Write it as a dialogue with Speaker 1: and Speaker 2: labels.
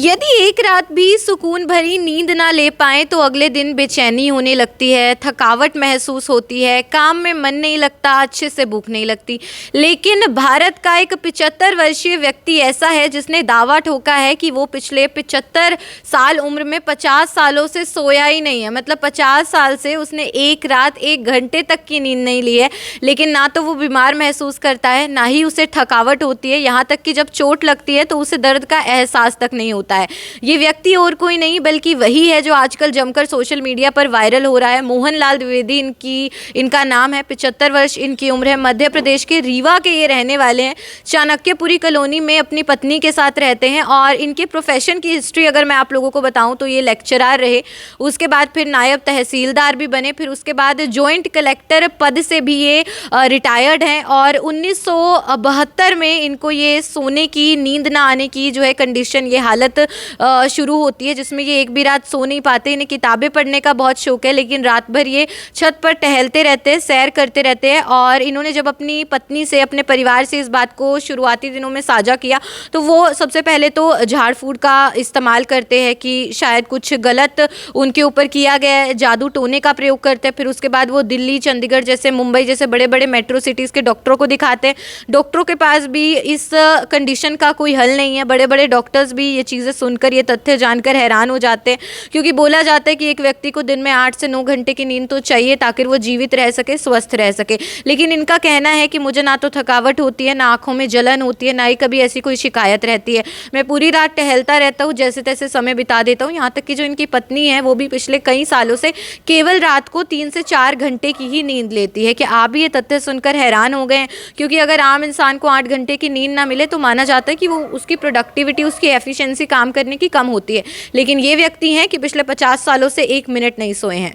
Speaker 1: यदि एक रात भी सुकून भरी नींद ना ले पाएँ तो अगले दिन बेचैनी होने लगती है, थकावट महसूस होती है, काम में मन नहीं लगता, अच्छे से भूख नहीं लगती। लेकिन भारत का एक 75 वर्षीय व्यक्ति ऐसा है जिसने दावा ठोका है कि वो पिछले 75 साल उम्र में 50 सालों से सोया ही नहीं है। मतलब 50 साल से उसने एक रात 1 घंटे तक की नींद नहीं ली है। लेकिन ना तो वो बीमार महसूस करता है, ना ही उसे थकावट होती है, यहाँ तक कि जब चोट लगती है तो उसे दर्द का एहसास तक नहीं होता है। ये व्यक्ति और कोई नहीं बल्कि वही है जो आजकल जमकर सोशल मीडिया पर वायरल हो रहा है। मोहनलाल द्विवेदी इनका नाम है। 75 वर्ष इनकी उम्र है। मध्य प्रदेश के रीवा के ये रहने वाले हैं। चाणक्यपुरी कॉलोनी में अपनी पत्नी के साथ रहते हैं और इनके प्रोफेशन की हिस्ट्री अगर मैं आप लोगों को बताऊं तो ये लेक्चरर रहे, उसके बाद फिर नायब तहसीलदार भी बने, फिर उसके बाद जॉइंट कलेक्टर पद से भी ये रिटायर्ड हैं। और 1972 में इनको ये सोने की नींद ना आने की जो है कंडीशन, ये हालत शुरू होती है जिसमें ये एक भी रात सो नहीं पाते। इन्हें किताबें पढ़ने का बहुत शौक है, लेकिन रात भर ये छत पर टहलते रहते हैं, सैर करते रहते हैं। और इन्होंने जब अपनी पत्नी से, अपने परिवार से इस बात को शुरुआती दिनों में साझा किया तो वो सबसे पहले तो झाड़ फूँक का इस्तेमाल करते हैं कि शायद कुछ गलत उनके ऊपर किया गया है, जादू टोने का प्रयोग करते हैं। फिर उसके बाद वो दिल्ली, चंडीगढ़ जैसे, मुंबई जैसे बड़े बड़े मेट्रो सिटीज़ के डॉक्टरों को दिखाते हैं। डॉक्टरों के पास भी इस कंडीशन का कोई हल नहीं है। बड़े बड़े डॉक्टर्स भी ये चीज़ें सुनकर, ये तथ्य जानकर हैरान हो जाते हैं, क्योंकि बोला जाता है कि एक व्यक्ति को दिन में 8 से 9 घंटे की नींद तो चाहिए ताकि वो जीवित रह सके, स्वस्थ रह सके। लेकिन इनका कहना है कि मुझे ना तो थकावट होती है, ना आंखों में जलन होती है, ना ही कभी ऐसी कोई शिकायत रहती है। मैं पूरी रात टहलता रहता हूँ, जैसे तैसे समय बिता देता हूँ। यहाँ तक कि जो इनकी पत्नी है वो भी पिछले कई सालों से केवल रात को 3 से 4 घंटे की ही नींद लेती है। कि आप भी ये तथ्य सुनकर हैरान हो गए हैं? क्योंकि अगर आम इंसान को 8 घंटे की नींद ना मिले तो माना जाता है कि वो उसकी प्रोडक्टिविटी, उसकी एफिशिएंसी काम करने की कम होती है। लेकिन ये व्यक्ति हैं कि पिछले 50 सालों से 1 मिनट नहीं सोए हैं।